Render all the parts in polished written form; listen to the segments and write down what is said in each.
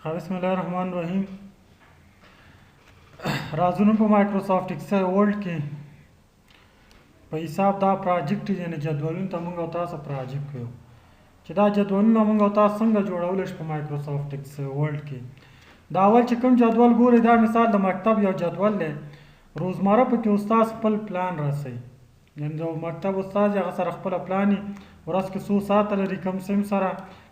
بسم الله الرحمن الرحیم. رازونه په مایکروسافټ ایکسل ورډ کې په حساب دا پروجیکټ یعنی جدولونه ته موږ او تاسو پروجیکټ کوو چې دا جدولونه موږ او تاسو څنګه جوړول شي په مایکروسافټ ایکسل ورډ کې. دا اول چې کوم جدول ګوري دا مثال د مکتب یو جدول دی. روزمره په کې استاد خپل پلان راسي، یعنی د مکتب استاد هغه سره خپل پلان ورځ کې څو ساعته لري، کوم سیم سره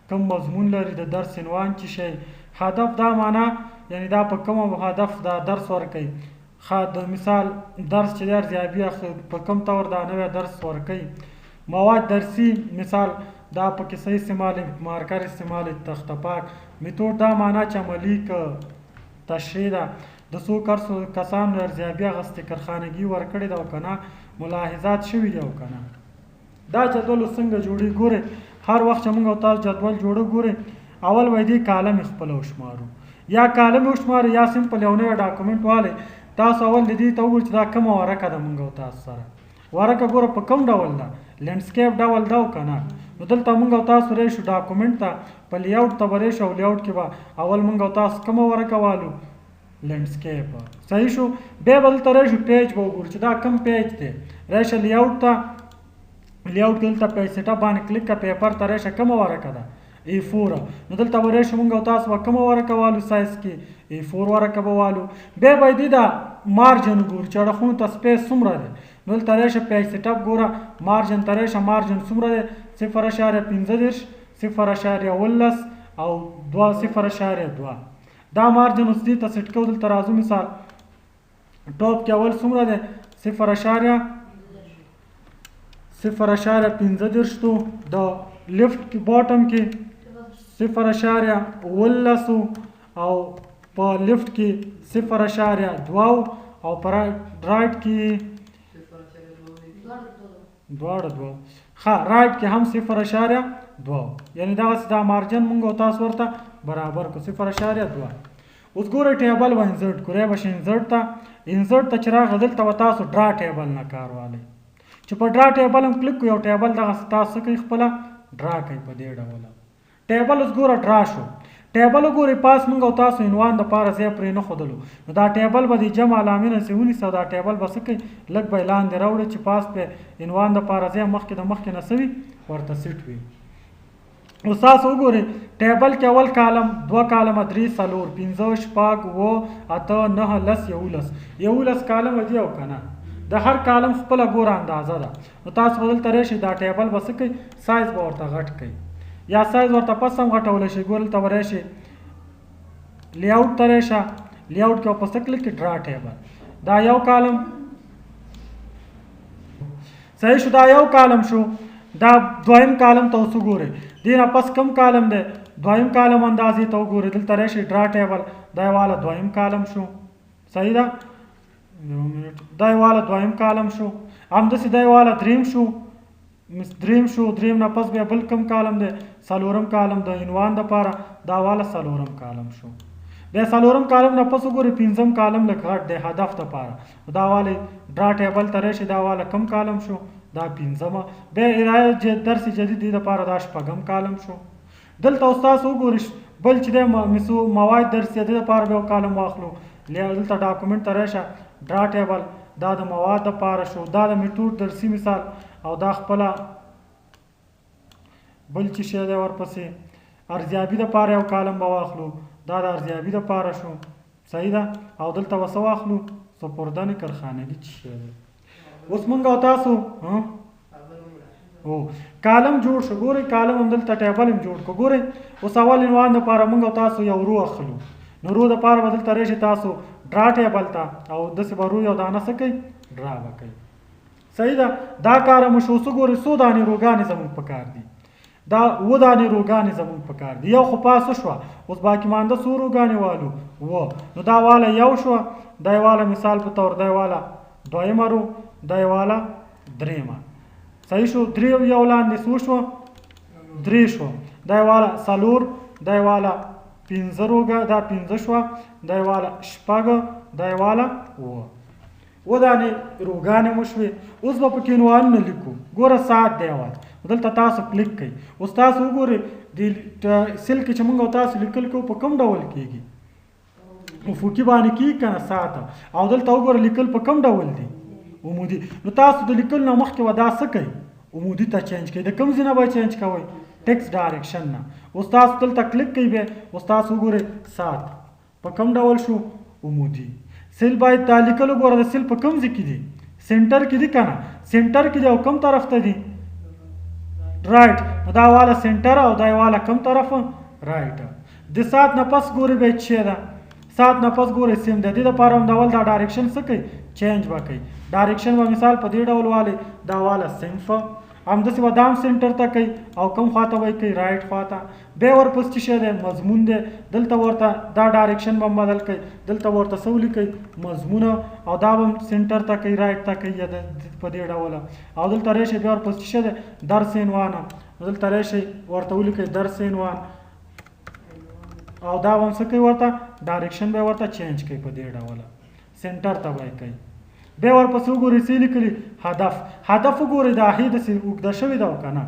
کوم مضمون لري، د درس عنوان څه شي، هدف دا معنا یعنی دا په کوم هدف دا درس ورکوي. د مثال درس چې دی ارزیابي په کوم طور دا نوی درس ورکوي. مواد درسي مثال دا پکې صحیح استعمال، مارکر استعمال، تخته پاک میتود دا معنا چې عملي که تشریح ده. د څو کسانو ارزیابي هغه استکرخانګي ورکړې ده او که نه، ملاحظات شوي دي او که نه. دا جدول څنګه جوړي ګورئ. هر وخت چې موږ او تاسو جدول جوړو ګورئ، اول وای دی کالم خپل وشمارو یا کالم وشمارو یا سمپل یو نوی ډاکومنټ والی. تاسو اول د دې ته وګورئ چې دا کومه ورقه ده موږ او تاسو سره. ورقه ګوره په کوم ډول ده، لینډسکیپ ډول ده او که نه. نو دلته موږ او تاسو راشو ډاکومنټ ته، په لیاوټ ته به راشو او لیاوټ کې به اول موږ او تاسو کومه ورقه والو، لینډسکیپ. صحیح شو. بیا به دلته راشو پیج به وګورو چې دا کوم پیج دی. راشه لیاوټ ته، لیاوټ کې دلته په سیټ اپ باندې کلیک کړه، پیپر ته راشه کومه ورقه ده، A4. نو دلته به راشو موږ او تاسو به کومه ورقه والو سایز کې، A4 ورقه به والو. بیا به دې دا مارجن وګورو چې اړخونو ته سپیس څومره دی. نو دلته راشه پیج سیټ اپ ګوره، مارجن ته راشه، مارجن څومره دی، 0.15 0.19 او 0.2. دا مارجن اوس دې ته سیټ کوو. دلته راځو مثال ټاپ کې اول څومره دی، 0.15 تو د لیفټ کې باټم کې 0.19 او په لیفټ کې 0.2 او په رائټ کې 2.2. ښه، رائټ کې هم 0.2. یعنی دا مارجن موږ او تاسو ورته برابر کو 0.2. اوس ګوره ټیبل به انزرټ کړئ. به شي انزرټ ته چې راغله دلته به تاسو ډرا ټیبل نه کار والی چې په ډرا ټیبل هم کلیک کړئ. یو ټیبل دغه تاسو کوي خپله ډرا کوي په دې ډول. ټیبل اوس ګوره ډرا شو. ټیبل وګورئ پاس موږ او تاسو عنوان دپاره ځای پرې نه ښودلو. نو دا ټیبل به د جمع علامې نه ونیسي او دا ټیبل به څه کوي، لږ به یې لاندې راوړي چې پاس پې عنوان دپاره ځای مخکې د مخکې نه څه وي، ورته سیټ وي. اوس تاسو وګورئ ټیبل کې اول کالم، 2 کالمه، 3، 4، 5، 6، 7، 8، 9، 10، 11 کالم دي او که نه. د هر کالم خپله ګوره اندازه ده. نو تاسو به دلته راشئ، دا ټیبل به څه کوي، سایز به ورته غټ کوي یا سایز ورته پس هم غټولی شي. ګوره دلته به راشئ، لیاوټ ته راشه، لیاوټ کې به په څه کلیک کړئ، ډرا ټیبل. دا یو کالم صحیح شو، دا یو کالم شو. دا دویم کالم ته اوس وګورئ، دې نه پس کم کالم دی، دویم کالم اندازې ته وګورئ. دلته راشئ ډرا ټیبل، دا یې واله دویم کالم شو. صحیح ده، دا یې واله دویم کالم شو. همداسې دا یې واله دریم شو، دریم نه پس بیا بل کم کالم دی، 4م کالم د عنوان دپاره، دا واله 4م کالم شو. بیا 4م کالم نه پس وګورئ 5م کالم لږ غټ دی هدف دپاره، دا واله ډرا ټیبل ته راشئ، دا واله کم کالم شو، دا 5مه. بیا ارایه درس جدید دی دپاره دا 6م کالم شو. دلته اوس تاسو وګورئ بل چې دی مواد درسي د دپاره به یو کالم واخلو. دلته ډاکومنټ ته راشه، ډرا ټیبل، دا د مواد دپاره شو، دا د میتود درسي مثال، او دا خپله بل چې شی دی ورپسې ارزیابي دپاره یو کالم به واخلو، دا د ارزیابي دپاره شو. صحیح ده. او دلته به څه واخلو، سپردن کرخانګي چې شی دی. اوس موږ او تاسو کالم جوړ شو. ګورئ کالم هم دلته ټیبل هم جوړ کړو. ګورئ اوس اول عنوان دپاره موږ او تاسو یو رو اخلو. نو رو دپاره به دلته راشئ تاسو ډرا ټیبل ته، او داسې به رو یو دانه څه کوي، ډرا به کوي. صحیح ده. دا کار مو شو. څه ګورئ 100 دانې روګانې زموږ په کار دي، دا 7 دانې روګانې زموږ په کار دي. یو خو پاسه شوه، اوس باقي مانده څو روګانې والو، 7. نو دا واله یو شوه، دا یې واله مثال په طور، دا یې واله 2مه رو، دا یې واله 3مه. صحیح شو. 3 یو لاندې څو شوه، 3 شوه، دا یې واله 4، دا یې واله 5 روګه، دا 5 شوه، دا یې واله 6، دا یې واله 7. ودانې روګانې مو شوې. اوس به پکې عنوانونه لیکو. ګوره ساعت دی اول، دلته تاسو کلیک کړئ. اوس تاسو وګورئ د سیل کې چې موږ تاسو لیکل کوو په کوم ډول کېږي، افقي باندې کېږي که نه ساته، او دلته وګورئ لیکل په کوم ډول دي عمودي. نو تاسو د لیکل نه مخکې به دا څه کوئ؟ عمودي ته چینج کوئ. د کوم ځای نه به چینج کوئ؟ ټیکس ډایرکشن نه. اوس تاسو دلته کلیک کوئ بیا، اوس تاسو وګورئ سات په کوم ډول شو؟ عمودي. سیل باید دا لیکل وګوره د سیل په کوم ځای کې دي؟ سنټر کې دي که نه؟ سنټر کې دي او کوم طرف ته دي؟ رایټ. دا والا سنټر او دا والا کوم طرف؟ رایټ. د سات نه پس ګورئ بیا چې ده سات نه پس ګورئ سیم د دې دپاره هم ډول دا ډایرکشن څه کوي؟ چینج به کوي. ډایرکشن به مثال په دې ډول والی دا والا صنف همداسې به دا هم سنټر ته کوي او کوم خواته به یې کوي؟ رایټ خواته. بیا ورپس څه شی دی؟ مضمون دی. دلته ورته دا ډایرکشن به هم بدل کوي، دلته ورته څه ولیکئ؟ مضمونه، او دا به هم سنټر ته کوي، رایټ ته کوي یا په دې ډوله. او دلته راشئ بیا ورپس څه شی دی؟ درس عنوان. دلته راشئ ورته ولیکئ درس عنوان، او دا به هم څه کوي؟ ورته ډایرکشن به ورته چینج کوي په دې ډوله، سنټر ته به یې کوي. بیا ورپسې وګورئ څه لیکلي؟ هدف. هدف وګورئ دا هې داسې اوږده شوې ده او که نه؟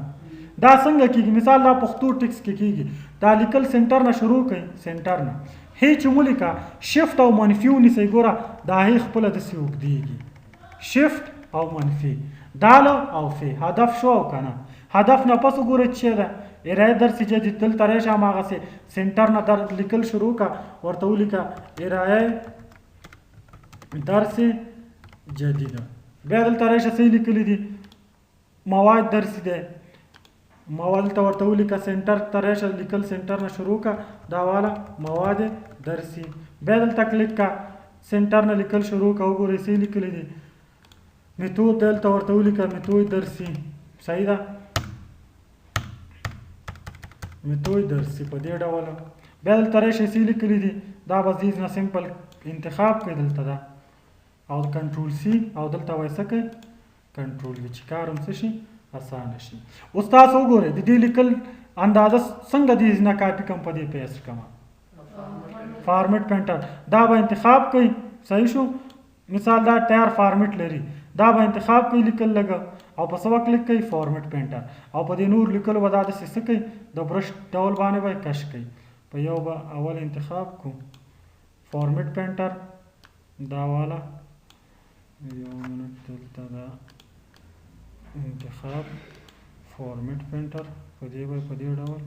دا څنګه کېږي؟ مثال دا پښتو ټیکس کې کېږي، دا لیکل سنټر نه شروع کوئ، سنټر نه هې چې ولیکه شفت او منفي ونیسئ. ګوره دا هې خپله داسې اوږدېږي، شفت او منفي، دال او فی. هدف شو او که نه؟ هدف نه پس وګورئ څه ده؟ ارائه درس جدید. دلته راشئ هماغسې سنټر نه لیکل شروع که، ورته ولیکه ارائه درس جدیده. بیا دلته راشئ څه لیکلي دي؟ مواد درسي دی. مواد ته ورته ولیکه سنټر ته راشئ لیکل سنټر نه شروع که، دا والا مواد درسي. بیا دلته کلیک که، سنټر نه لیکل شروع که، وګورئ څه لیکلي دي؟ میتود. دلته ورته ولیکه میتود درسي. صحیح ده؟ میتود درسي په دې ډول. بیا دلته راشئ څه لیکلي دي؟ دا به زیز نه سمپل انتخاب کوئ دلته ده، او کنټرول سی، او دلته وایي څه کوئ؟ کنټرول وي، چې کار هم څه شي؟ اسانه شي. اوس تاسو وګورئ د دې لیکل اندازه څنګه دې نه کاپي کوم په دې پیسټ کومه؟ فارمیټ پینټر. دا به انتخاب کوئ. صحیح شو؟ مثال دا ټایر فارمیټ لري، دا به انتخاب کوئ لیکل لګه، او په څه به کلیک کوئ؟ فارمیټ پینټر. او په دې نور لیکلو به دا داسې څه کوئ؟ د برش ډول باندې به کش کوئ. په یو به اول انتخاب کو فارمیټ پینټر، دا والا یو منټ دلته دا انتخاب فارمیټ پینټر، په دې به په دې ډول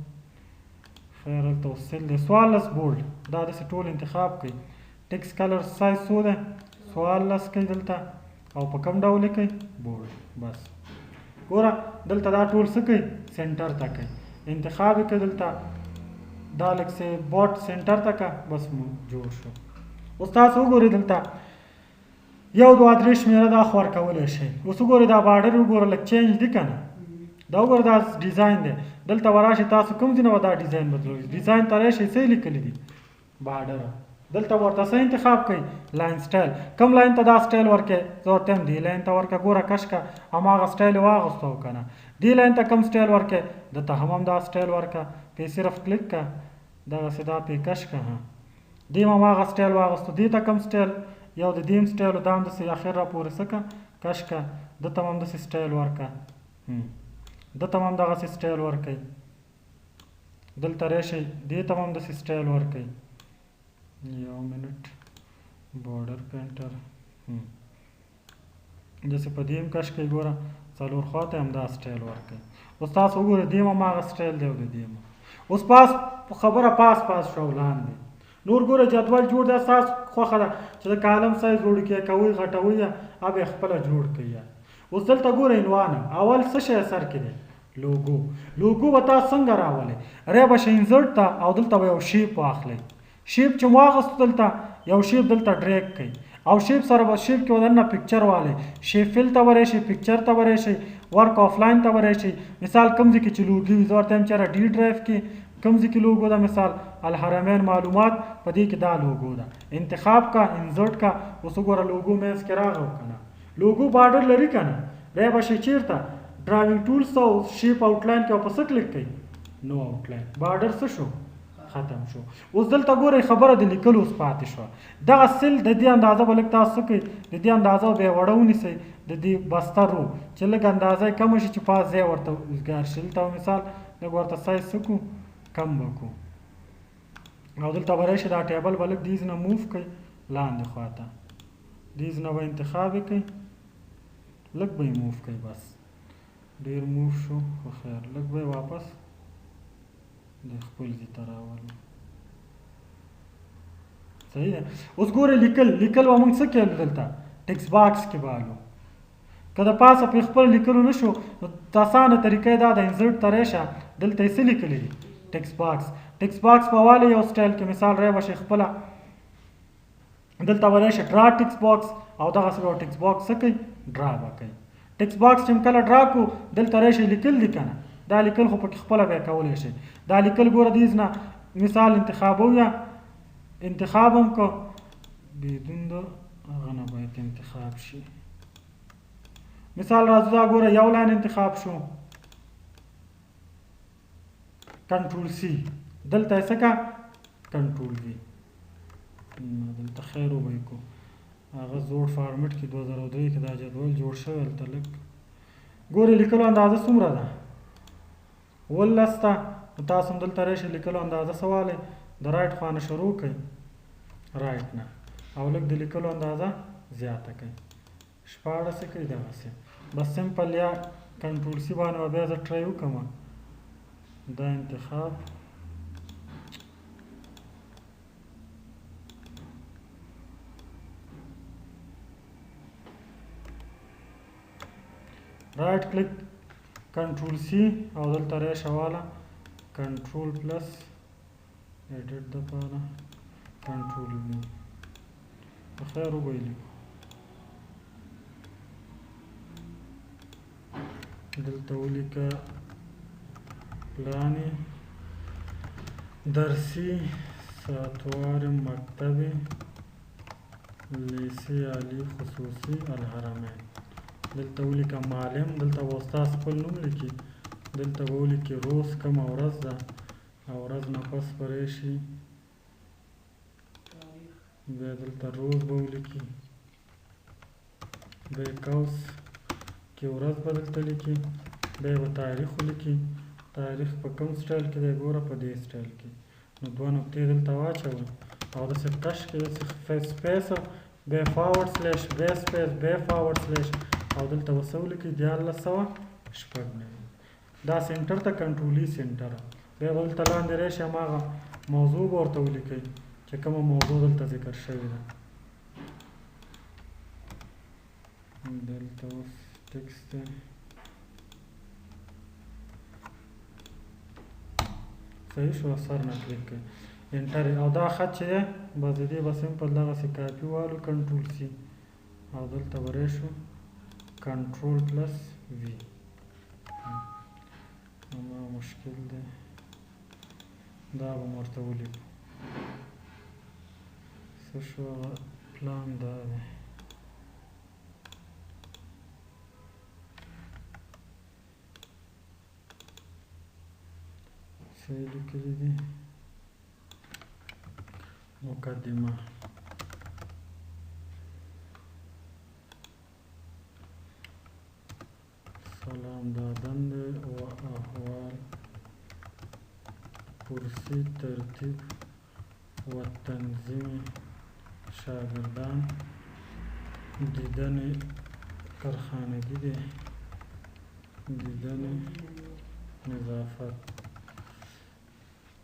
خیر هلته وسل دی 14 بولډ. دا داسې ټول انتخاب کوئ. ټیکس کلر سایز څو دی؟ 14 کوئ دلته، او په کوم ډول یې کوئ؟ بولډ. بس ګوره دلته دا ټول څه کوئ؟ سنټر ته کوئ. انتخاب یې کوئ دلته دا لږ څه بوټ سنټر ته که، بس مو جوړ شو. اوس تاسو وګورئ دلته 1 2 3 شمېره دا خو ورکولی شئ. اوس وګورئ دا بارډر وګوره لږ چینج دي که نه؟ دا وګوره دا ډیزاین دی. دلته به راشئ تاسو کوم ځای نه به دا ډیزاین بدلوئ؟ ډیزاین ته راشئ څه لیکلي دي؟ بارډر. دلته ورته څه انتخاب کوئ؟ لاین سټایل. کوم لاین ته دا سټایل ورکړئ؟ زه ورته یم دې لاین ته ورکړه. ګوره کش که هماغه سټایل یې واغوسته که نه؟ دې لاین ته کوم سټایل ورکړئ؟ دته هم دا سټایل ورکړه. پې صرف کلیک که، دغسې دا پې کش که، دې هم هماغه سټایل واغوسته. دې ته کوم سټایل؟ یو د دې هم سټایل دا هم داسې اخر را پورې څه که کش که، دته هم همداسې سټایل ورکړه، دته هم همدغسې سټایل ورکړئ. دلته راشئ دې ته هم همداسې سټایل ورکړئ. یو منټ بارډر پینټر داسې په دې هم کش کوئ. ګوره څلور خواته هم دا سټایل ورکړئ. اوس تاسو وګورئ دې هم هماغه سټایل دی او د دې هم. اوس پاس خبره پاس شو ولاندې. نور ګوره جدول جوړ دی، ستاسو خوښه ده چې د کالم سایز وړوکی کوئ غټوئ یا اب یې خپله جوړ کړئ. اوس دلته ګوره عنوان اول څه شی سر کې دی؟ لوګو. لوګو به تاسو څنګه راولئ؟ ری به شئ انزرټ ته، او دلته به یو شیپ واخلئ. شیپ چې مو واغوستو دلته یو شیپ دلته ډریګ کړئ، او شیپ سره به شیپ کې ودننه پکچر والی شیپ فیل ته به راشئ، پکچر ته به راشئ، ورک آفلاین ته به راشئ. مثال کوم ځای کې چې لوګي وي زه ورته یم چېرې ډي ډرایف کې کوم ځای کې لوګو ده، مثال الحرمین معلومات په دې کې دا لوګو ده. انتخاب کا، انزرټ کا. اوس وګوره لوګو منځ کې راغی که نه؟ لوګو بارډر لري که نه؟ دی به شئ چېرته؟ ډرایوینګ ټولز ته او شیپ آوټلاین کې به په څه کلیک کوئ؟ نو آوټلاین. بارډر څه شو؟ ختم شو. اوس دلته ګورئ خبره د لیکلو اوس پاتې شوه. دغه سل د دې اندازه به لږ تاسو څه کوئ د دې اندازه به یې وړه ونیسئ د دې بسترو چې لږ اندازه یې کمه شي چې پاس ځای ورته اوزګار شي. دلته مثال لږ ورته سایز څه کړو کم به کړو او دلته به راشي دا ټیبل به لږ دیز نه موف کوئ لاندې خواته دیز نه به انتخاب یې کوئ لږ به یې موف کوئ بس ډېر موف شو خو خیر لږ به یې واپس د خپل ځای ته راولو. صحیح ده. اوس ګوره لیکل به موږ څه کیلو دلته ټکس باکس کې بالو که د پاسه په خپل لیکلو نه شو نو اسانه طریقه یې دا د انزرټ ته راشه دلته یې څه لیکلی دي ټکس باکس په والی یو سټایل کې مثال رای به شي خپله دلته به راشي ډرا ټکس باکس او دغسې به ټکس باکس څه کوي ډرا به کوي. ټکس باکس چې کله ډرا کړو دلته راشي لیکل دي که نه دا لیکل خو پکې خپله بیا کولی شي دا لیکل ګوره دیز نه مثال انتخابو یا انتخاب هم که بدون د هغه نه باید انتخاب شي مثال راځو دا ګوره یو لاین انتخاب شو کنټرول سی دلته یې څه که کنټرول وي دلته خیر وبه کو هغه زوړ فارمټ کې 2003 کې دا جدول جوړ شوی هلته لږ ګورې لیکلو اندازه څومره ده 18 ته تاسو هم دلته راشئ لیکلو اندازه څه والی د رایټ خوا نه شروع کوئ رایټ نه او لږ د لیکلو اندازه زیاته کوئ 14 کوئ دغسې بس سمپل یا کنټرول سی باندې به بیا زه ټرای وکړم دا انتخاب رایټ کلیک کنټرول سی او دلته راشه واله کنټرول پلس ایډیټ دپاره کنټرول وي په خیر وبه دلته ولیکه پلان درسی ساتوار مکتب لیسې عالی خصوصي الحرمین دلته ولیکه معلم دلته به استاد خپل نوم لیکي دلته به ولیکي روز کومه ورځ ده او ورځ نه پس به راشي بیا دلته روز به ولیکي بیا کوس کې ورځ به دلته لیکي بیا به تاریخ ولیکي تاریخ په کوم سټایل کې دی ګوره په دې سټایل کې نو دوه نقطې دلته واچوه او داسې کش کې داسې سپیس بیا فاورډ سلیش بیا سپیس بیا فاورډ سلیش او دلته به څه ولیکئ 1496 دا سینټر ته کنټرولي سینټر بیا به دلته لاندې راشي هماغه موضوع به ورته ولیکئ چې کومه موضوع دلته ذکر شوې ده دلته اوس ټکسټ دی صحیح شو سر نه کلیک کړئ انټر او دا خط چې دی بس د دې به سمپل دغسې کاپي والو کنټرول سی او دلته به راشو کنټرول پلس وي اما مشکل دی دا به مو ورته ولیکو څه شو هغه پلان دا دی څه یې لیکلي دي مقدمه سلام دادن و احوال کرسی ترتیب و تنظیم شاگردان دیدن کارخانگی دی دیدن نظافت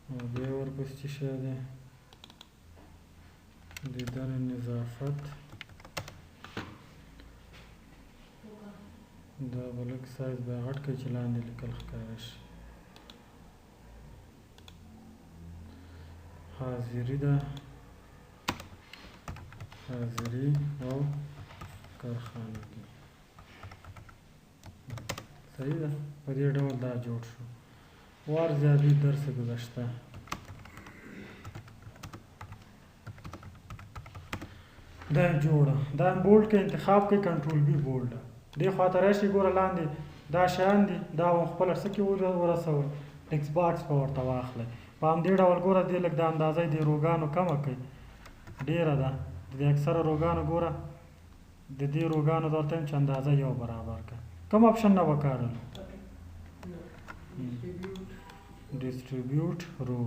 و بیا ورپس چی شده دیدن نظافت دا بلک سایز به غټ کړئ چې لاندې لیکل ښکاره شي حاضري ده حاضري او کارخانګي صحیح ده په دې ډول دا جوړ شو وارزیابي درس گذشته دا جوړه دا بولډ کې انتخاب کې کنټرول بی بولډ دې خواته راشي ګوره لاندې دا شیان دي دا خپله څه کې ورسوئ ټکس باکس په ورته واخلئ په همدې ډول ګوره دې لږ د اندازه د روګانو کمه کوي ډېره ده د اکثره روګانو ګوره د دې روګانو ته ورته چې اندازه یو برابر کړه کوم آپشن نه وکارلو ډسټریبیوټ رو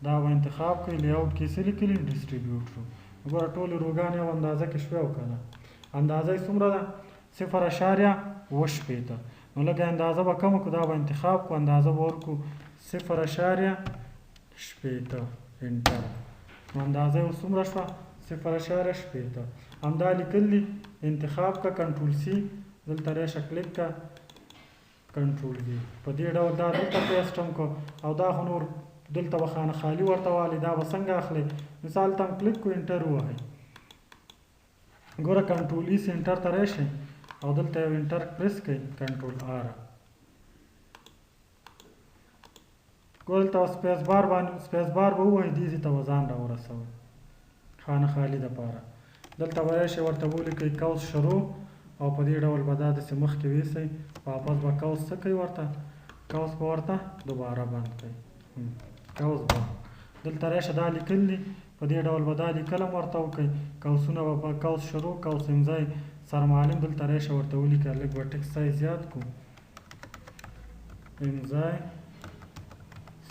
دا به انتخاب کړئ لیاوټ کې څه لیکلي ډسټریبیوټ رو ګوره ټولې روګانې یو اندازه کې شوې او که نه اندازه یې څومره ده 0.8 نو لږه اندازه به کمه کړو دا به انتخاب کړو اندازه به ورکړو 0.8 انټر نو اندازه یې څومره شوه 0.8 همدا لیکل دي انتخاب کا کنټرول سی دلته راشه کلیک کا کنټرول وی په دې ډول دا دلته پیسټم کو او دا خو نور دلته به خانه خالی ورته والی دا به څنګه اخلي مثال ته کلیک کو انټر ووهئ ګوره کنټرول ای سنټر ته راشئ او دلته یو انټر پریس کړئ کنټرول آر ګوره دلته سپیس بار به ووهئ دې ته به ځان راورسوئ خانه خالی دپاره دلته به راشئ ورته به ولیکئ کوس شروع او په دې ډول به دا داسې مخکې ویسئ واپس به کوس څه کوي ورته کوس به ورته دوباره بند کوي کوس بند دلته راشه دا لیکل دي په دې ډول به دا لیکل هم ورته وکړئ کوسونه به په کوس شروع کوس امضای سرمعلم دلته راشه ورته ولیکئ لږ به ټکسټ سایز زیات کړو امضای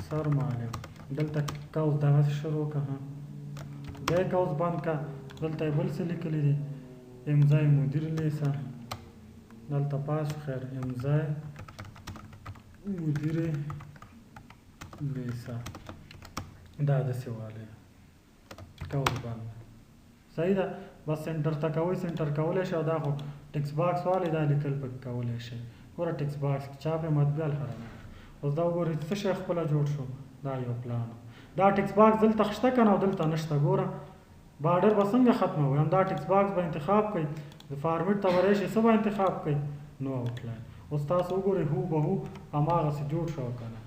سرمعلم دلته کوس دغسې شروع کړه بیا کوس بند کړه دلته یې بل څه لیکلي دي امضای مدیر لیسه دلته پاس خیر امضای مدیر لیسه دا داسې والی کوس بند صحیح ده بس سنټر ته کوئ سنټر کولی شي او دا خو ټکس باکس والی دا لیکل پکې کولی شي ګوره ټکس باکس چاپ یې مطبع الحرم اوس دا وګورئ څه شی خپله جوړ شو دا یو پلان دا ټکس باکس دلته شته که نه او دلته نشته ګوره بارډر به څنګه ختموئ همدا ټکس باکس به انتخاب کړئ د فارمیټ ته به راشئ څه به انتخاب کړئ نو آوټلاین اوس تاسو وګورئ هو به هو هماغسې جوړ شو که نه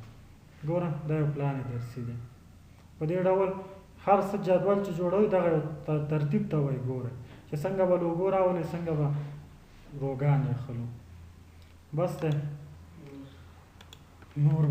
ګوره دا یو پلان درسي دی په دې ډول هر څه جدول چې جوړوئ دغه یو ترتیب ته وایي ګورئ چې څنګه به لوګو راولئ څنګه به روګان اخلو بس دی نور